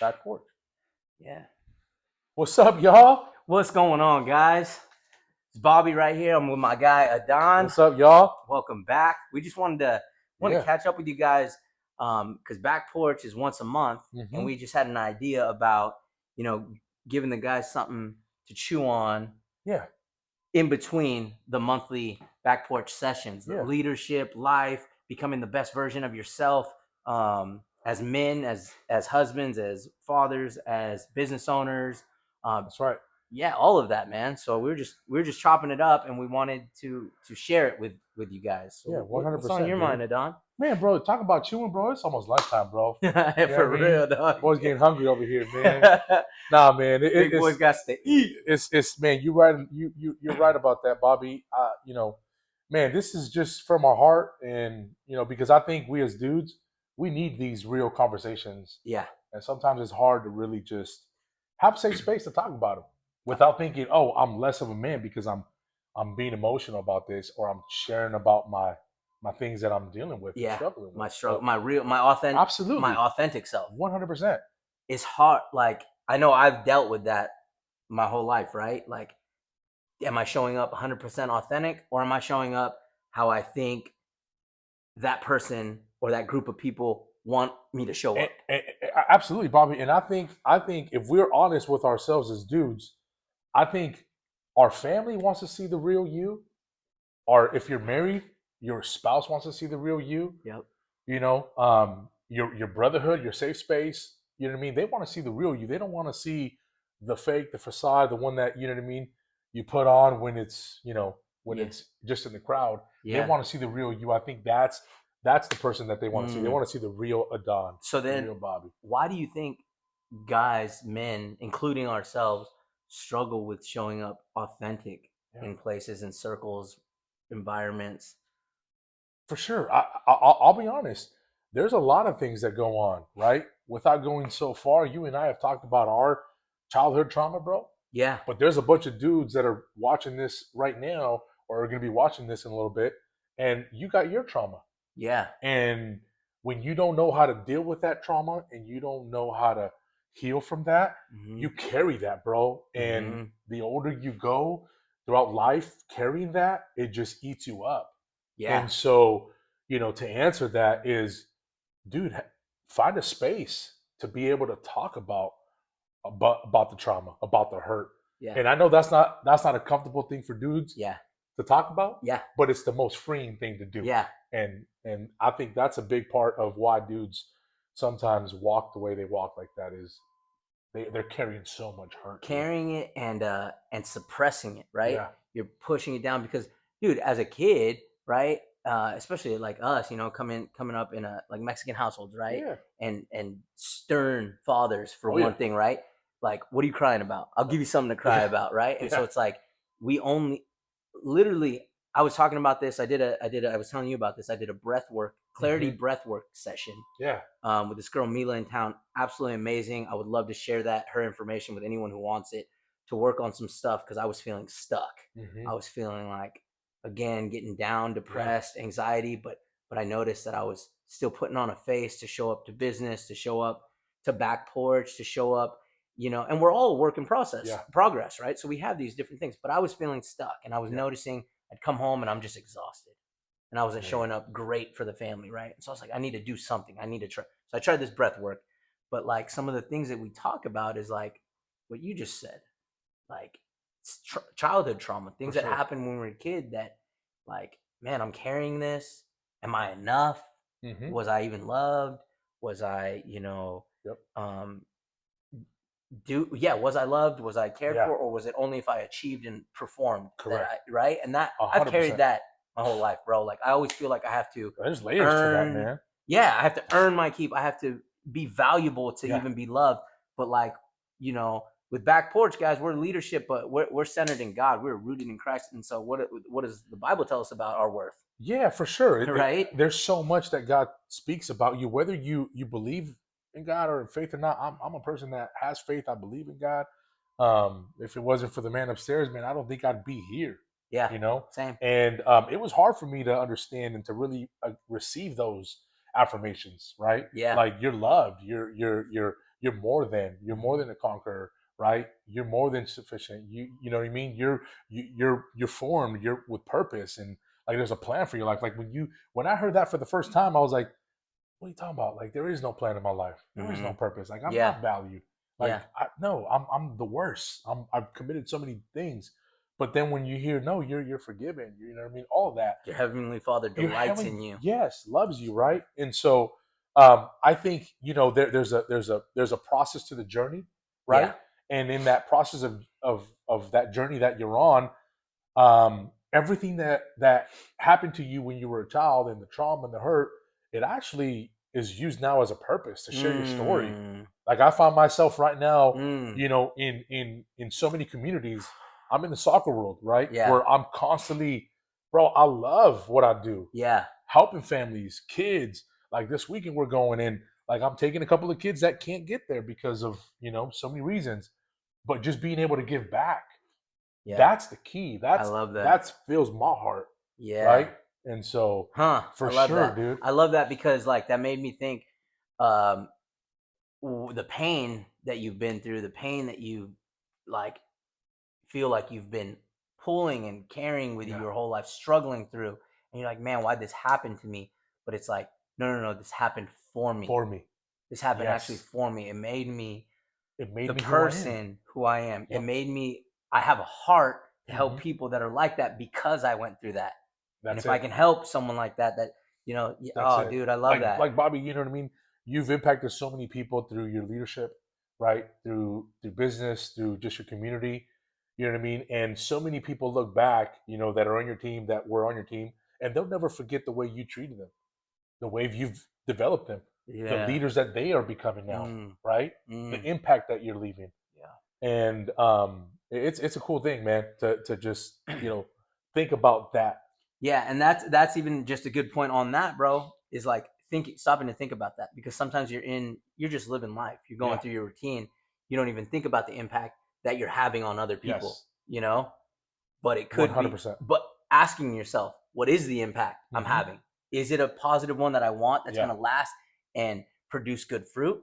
Back Porch. Yeah. What's up, y'all? What's going on, guys? It's Bobby right here. I'm with my guy Adan. What's up, y'all? Welcome back. We just wanted to Yeah. catch up with you guys because Back Porch is once a month, and Mm-hmm. we just had an idea about giving the guys something to chew on Yeah. in between the monthly Back Porch sessions. Yeah. Leadership, life, becoming the best version of yourself, as men, as husbands, as fathers, as business owners. That's right. Yeah, all of that, man. So we were just chopping it up, and we wanted to share it with you guys. Yeah, So what's on 100%, your dude. mind, Adon? Man, bro, talk about chewing, bro. It's almost lunchtime, bro. You know what I For mean? real, dog. Boys getting hungry over here, man. Nah, man. Big boys got to eat. It's man. You're right. You're right about that, Bobby. Man, this is just from our heart, and because I think we as dudes, we need these real conversations, Yeah, and sometimes it's hard to really just have safe space to talk about them without thinking, oh, I'm less of a man because I'm being emotional about this, or I'm sharing about my things that I'm dealing with and yeah. struggling with. My So struggle, my absolutely, authentic self. 100%. It's hard. Like, I know I've dealt with that my whole life, right? Like, am I showing up 100% authentic, or am I showing up how I think that person or that group of people want me to show up? Absolutely, Bobby. And I think if we're honest with ourselves as dudes, I think our family wants to see the real you. Or if you're married, your spouse wants to see the real you. Yep. Your brotherhood, your safe space. You know what I mean? They want to see the real you. They don't want to see the fake, the facade, the one that you know what I mean. You put on when it's when Yeah. it's just in the crowd. They Yeah. want to see the real you. I think that's the person that they want to see. They Mm. want to see the real Adan, So the then, real Bobby. why do you think guys, men, including ourselves, struggle with showing up authentic Yeah, in places and circles, environments? for sure. I'll be honest. There's a lot of things that go on, right? Without going so far, you and I have talked about our childhood trauma, bro. Yeah. But there's a bunch of dudes that are watching this right now or are going to be watching this in a little bit, and you got your trauma. Yeah. And when you don't know how to deal with that trauma and you don't know how to heal from that, Mm-hmm. you carry that, bro. And Mm-hmm. the older you go throughout life carrying that, it just eats you up. Yeah. And so, to answer that is, dude, find a space to be able to talk about the trauma, about the hurt. Yeah. And I know that's not a comfortable thing for dudes Yeah. to talk about, Yeah. but it's the most freeing thing to do. Yeah. And I think that's a big part of why dudes sometimes walk the way they walk like that is they're carrying so much hurt, dude. Carrying it and suppressing it, right? Yeah. You're pushing it down because, dude, as a kid, right? Especially like us, coming up in a like Mexican households, right? Yeah. And stern fathers for Oh one yeah. thing, right? Like, what are you crying about? I'll give you something to cry Yeah. about, right? And so Yeah. it's like we only literally. I was talking about this. I was telling you about this. I did a breath work, clarity Hmm. breath work session Yeah. with this girl Mila in town. Absolutely amazing. I would love to share her information with anyone who wants it to work on some stuff because I was feeling stuck. Hmm. I was feeling like, again, getting down, Yeah. depressed, anxiety, but I noticed that I was still putting on a face to show up to business, to show up to Back Porch, to show up, and we're all a work in Yeah. progress, right? So we have these different things, but I was feeling stuck, and I was Yeah. noticing I'd come home and I'm just exhausted and I wasn't Man. showing up great for the family, right? And so I was like, I need to do something. I need to try. So I tried this breath work, but like some of the things that we talk about is like what you just said, like childhood trauma, For things that sure. happened when we were a kid that, like, man, I'm carrying this. Am I enough? Hmm. Was I even loved? Was I, Yep. um, was I loved? Was I cared Yeah. for? Or was it only if I achieved and performed that Correct. right? And that A I've hundred carried percent. that my whole life, bro. Like, I always feel like I have to There's layers to that, earn, man. yeah, I have to earn my keep. I have to be valuable to Yeah. even be loved. But like, with Back Porch, guys, we're leadership, but we're centered in God. We're rooted in Christ. And so what does the Bible tell us about our worth? Yeah, for sure. Right? There's so much that God speaks about you, whether you believe in God or in faith or not. I'm a person that has faith. I believe in God. If it wasn't for the man upstairs, man, I don't think I'd be here. Yeah. You know, Same. and it was hard for me to understand and to really receive those affirmations. Right, Yeah. like you're loved, you're you're more than a conqueror, right? You're more than sufficient. You know what I mean? You're formed. You're with purpose, and like there's a plan for your life. Like when I heard that for the first time, I was like, what are you talking about? Like there is no plan in my life. There is no purpose. Like I'm Yeah. not valued. Like Yeah. no, I'm the worst. I've committed so many things. But then when you hear no, you're forgiven. You know what I mean? All that. Your heavenly Father Your delights heavenly, in you. yes, loves you, right? And so I think there's a process to the journey, Yeah. right? And in that process of that journey that you're on, everything that happened to you when you were a child and the trauma and the hurt, it actually is used now as a purpose to share your story. Like I find myself right now, in so many communities. I'm in the soccer world, right? Yeah. Where I'm constantly, bro, I love what I do. Yeah. Helping families, kids. Like this weekend we're going in, like I'm taking a couple of kids that can't get there because of, so many reasons. But just being able to give back, Yeah. that's the key. I love that. That fills my heart. Yeah. Right. And so, for I love sure, that. dude. I love that because like that made me think the pain that you've been through, the pain that you like feel like you've been pulling and carrying with you Yeah. your whole life, struggling through, and you're like, man, why'd this happen to me? But it's like, no, this happened for me. For me. This happened Yes. actually for me. It made me the me person who I am. Yep. It made me. I have a heart to help people that are like that because I went through that. And if I can help someone like that, dude, I love that. Like Bobby, you know what I mean? You've impacted so many people through your leadership, right? Through business, through just your community. You know what I mean? And so many people look back, that are on your team, that were on your team, and they'll never forget the way you treated them, the way you've developed them, the leaders that they are becoming now, right? The impact that you're leaving. Yeah. And it's a cool thing, man, to just, think about that. Yeah, and that's even just a good point on that, bro. Is like stopping to think about that, because sometimes you're just living life. You're going through your routine. You don't even think about the impact that you're having on other people. Yes. But it could 100%. Be. But asking yourself, what is the impact I'm having? Is it a positive one that I want that's going to last and produce good fruit,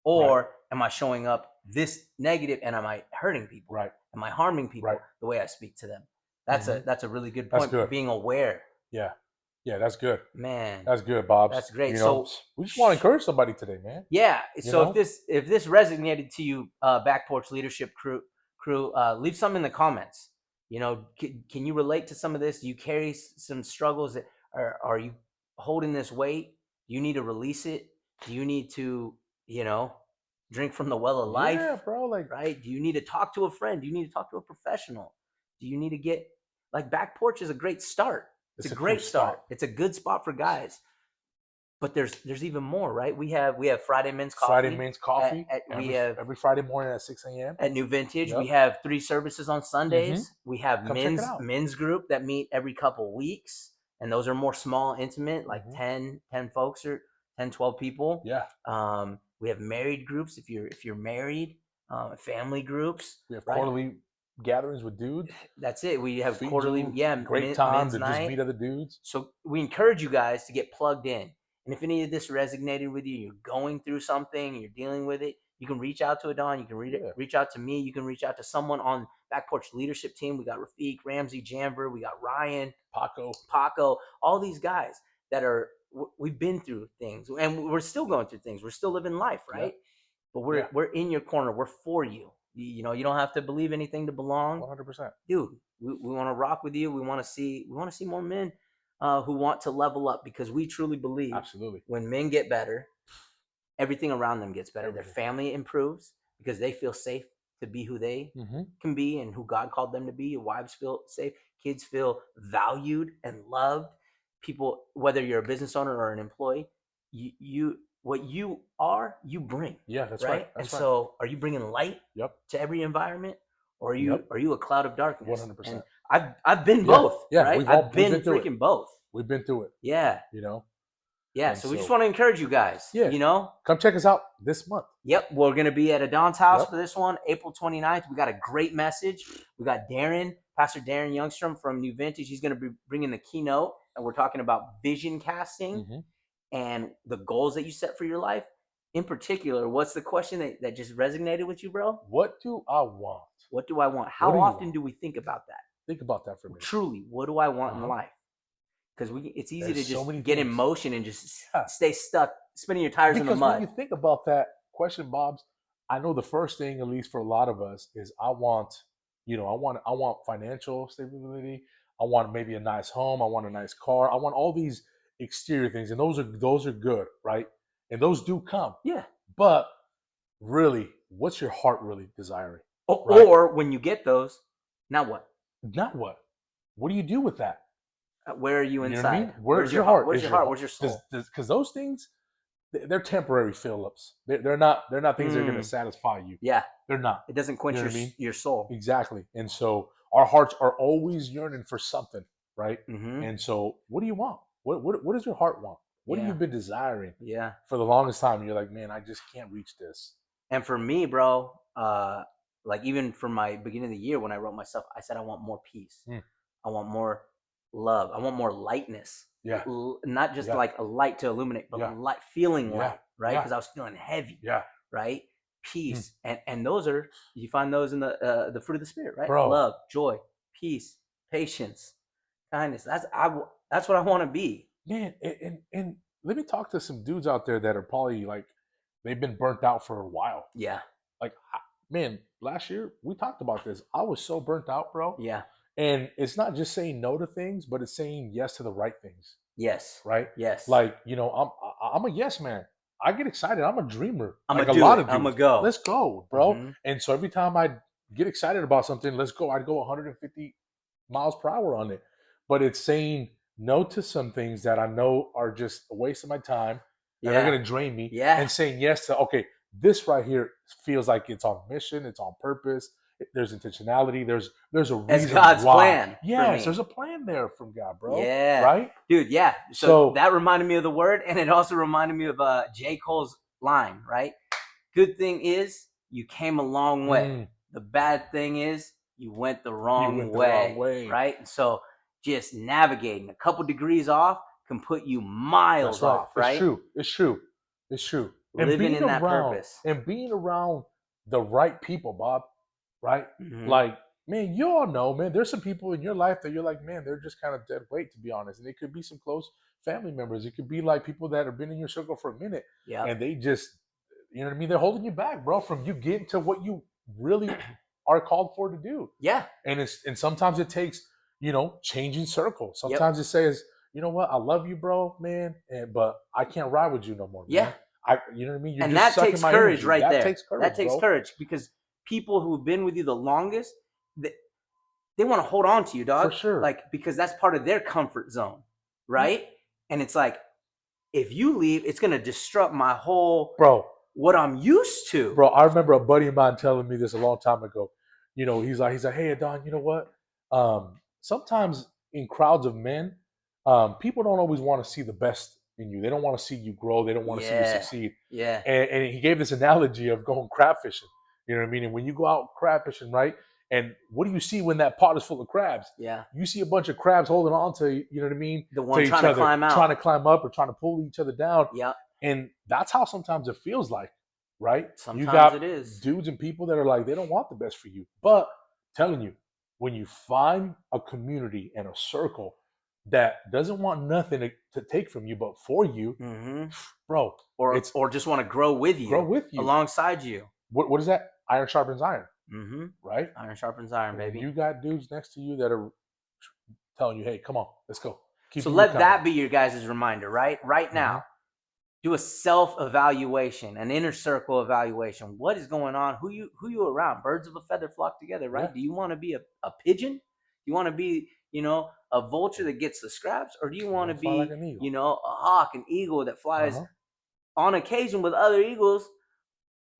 or am I showing up this negative and am I hurting people? Right. Am I harming people the way I speak to them? That's a really good point. Good. Being aware. Yeah, that's good, man. That's good, Bob. That's great. So we just want to encourage somebody today, man. Yeah. So if this resonated to you, Back Porch Leadership crew, leave some in the comments. Can you relate to some of this? Do you carry some struggles that are you holding this weight? Do you need to release it? Do you need to, drink from the well of life? Yeah, bro. Right? Do you need to talk to a friend? Do you need to talk to a professional? Do you need to get Back Porch is a great start. It's a great start. It's a good spot for guys. But there's even more, right? We have Friday Men's Coffee. Friday Men's Coffee. We have every Friday morning at 6 a.m. at New Vintage. Yep. We have 3 services on Sundays. We have men's group that meet every couple weeks, and those are more small, intimate, like 10 folks or 10, 12 people. Yeah. We have married groups if you're married. Family groups. We have quarterly gatherings with dudes. That's it. We have quarterly, great time to just meet other dudes. So we encourage you guys to get plugged in. And if any of this resonated with you, you're going through something, you're dealing with it, you can reach out to Adan. You can reach out to me. You can reach out to someone on Back Porch leadership team. We got Rafiq, Ramsey, Janver. We got Ryan, Paco, all these guys that we've been through things, and we're still going through things. We're still living life, right? Yeah. But we're in your corner. We're for you. You don't have to believe anything to belong. 100%. Dude, we want to rock with you. We want to see more men who want to level up, because we truly believe when men get better, everything around them gets better. Their family improves because they feel safe to be who they can be and who God called them to be. Your wives feel safe. Kids feel valued and loved. People, whether you're a business owner or an employee, you what you are, you bring. Yeah, that's right. So are you bringing light to every environment, or are you a cloud of darkness? 100%. And I've been both. Yeah, right? I've been freaking both. We've been through it. Yeah. Yeah. And so we just want to encourage you guys. Yeah. Come check us out this month. Yep. We're going to be at Adan's house for this one, April 29th. We got a great message. We got Pastor Darren Youngstrom from New Vintage. He's going to be bringing the keynote, and we're talking about vision casting and the goals that you set for your life in particular, what's the question that just resonated with you, bro? What do I want? What do I want? How do you often want? do we think about that? Think about that for a minute. Truly, what do I want in life? Because it's easy There's to so just many get in things. motion and just Yeah. stay stuck, spinning your tires in the Because mud. when you think about that question, Bob's, I know the first thing, at least for a lot of us, is I want financial stability. I want maybe a nice home. I want a nice car. I want all these exterior things, and those are good, right? And those do come. Yeah. But really, what's your heart really desiring? Or when you get those, now what? Now what? What do you do with that? Where are you inside? You know what I mean? Where's your heart? Where's your heart? Where's your soul? Because those things, they're temporary fill-ups. They're not things that are going to satisfy you. Yeah, they're not. It doesn't quench your soul. Exactly. And so our hearts are always yearning for something, right? Mm-hmm. And so, what do you want? What does your heart want? What have you been desiring? Yeah. For the longest time, you're like, man, I just can't reach this. And for me, bro, like even from my beginning of the year when I wrote myself, I said I want more peace. I want more love. I want more lightness. Yeah. Not just like a light to illuminate, but light, feeling light, right? Because I was feeling heavy. Yeah. Right. Peace. And those are, you find those in the fruit of the spirit, right? Bro. Love, joy, peace, patience, kindness. That's what I want to be. Man, and let me talk to some dudes out there that are probably like, they've been burnt out for a while. Yeah. Like, man, last year we talked about this. I was so burnt out, bro. Yeah. And it's not just saying no to things, but it's saying yes to the right things. Yes. Right? Yes. Like, I'm a yes man. I get excited. I'm a dreamer. I'm like a lot of dudes. I'm gonna go. Let's go, bro. Mm-hmm. And so every time I get excited about something, let's go. I'd go 150 miles per hour on it. But it's saying no to some things that I know are just a waste of my time. And they're gonna drain me. Yeah. And saying yes to, okay, this right here feels like it's on mission, it's on purpose. There's intentionality. There's a reason. It's God's plan. Yes, there's a plan there from God, bro. Yeah. Right? Dude, yeah. So that reminded me of the word, and it also reminded me of J. Cole's line, right? Good thing is you came a long way. The bad thing is you went the wrong way. Right? And so just navigating a couple degrees off can put you miles off, right? It's true. Living in that purpose. And being around the right people, Bob. Right? Mm-hmm. Like, man, you all know, man, there's some people in your life that you're like, man, they're just kind of dead weight, to be honest. And it could be some close family members. It could be like people that have been in your circle for a minute. Yeah. And they just, you know what I mean? They're holding you back, bro, from you getting to what you really are called for to do. Yeah. And sometimes it takes, changing circles. Sometimes it says, you know what? I love you, bro, man, but I can't ride with you no more, man. Yeah. You know what I mean? You're and just that takes courage right there. That takes courage because people who've been with you the longest, they want to hold on to you, dog. For sure. Like, because that's part of their comfort zone, right? Mm-hmm. And it's like, if you leave, it's going to disrupt my whole, what I'm used to. Bro, I remember a buddy of mine telling me this a long time ago. He's like, hey, Adan, you know what? Sometimes in crowds of men, people don't always want to see the best in you. They don't want to see you grow. They don't want to see you succeed. Yeah. And he gave this analogy of going crab fishing. You know what I mean? And when you go out crab fishing, right? And what do you see when that pot is full of crabs? Yeah. You see a bunch of crabs holding on to, you know what I mean? The one trying to climb out. Trying to climb up or trying to pull each other down. Yeah. And that's how sometimes it feels like, right? Sometimes it is. Dudes and people that are like, they don't want the best for you. But I'm telling you, when you find a community and a circle that doesn't want nothing to take from you but for you, bro. Or just want to grow with you. Alongside you. What is that? Iron sharpens iron. Right? Iron sharpens iron, baby. You got dudes next to you that are telling you, hey, come on, let's go. So let that be your guys' reminder, right? Right now, do a self-evaluation, an inner circle evaluation. What is going on? Who you around? Birds of a feather flock together, right? Yeah. Do you want to be a pigeon? Do you want to be, a vulture that gets the scraps? Or do you want to be, like a hawk, an eagle that flies on occasion with other eagles?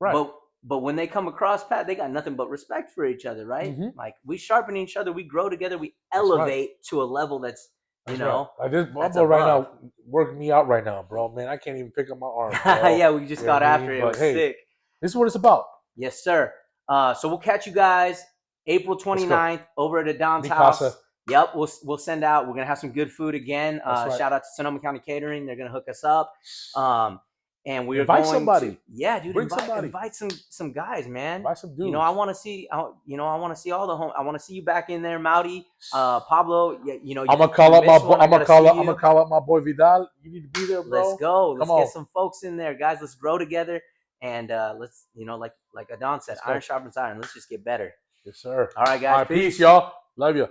Right. But when they come across path, they got nothing but respect for each other, right? Like, we sharpen each other, we grow together, we elevate to a level that's, Right. Like this bubble right now working me out right now, bro. Man, I can't even pick up my arm. Yeah, we just got after it. It was sick. This is what it's about. Yes, sir. So we'll catch you guys April 29th over at Adan's house. Yep, we'll send out. We're gonna have some good food again. Shout out to Sonoma County Catering. They're gonna hook us up. and we are Invite going somebody. to, yeah, dude, Bring somebody. invite some guys, man. Invite some dudes. You know, I want to see, I want to see all the home. I want to see you back in there, Mouty, Pablo. You know, I'm gonna call up my boy Vidal. You need to be there, bro. Let's go. Let's get some folks in there, guys. Let's grow together, and let's, you know, like Adan said, iron sharpens iron. Let's just get better. Yes, sir. All right, guys. All right, peace, y'all. Love you.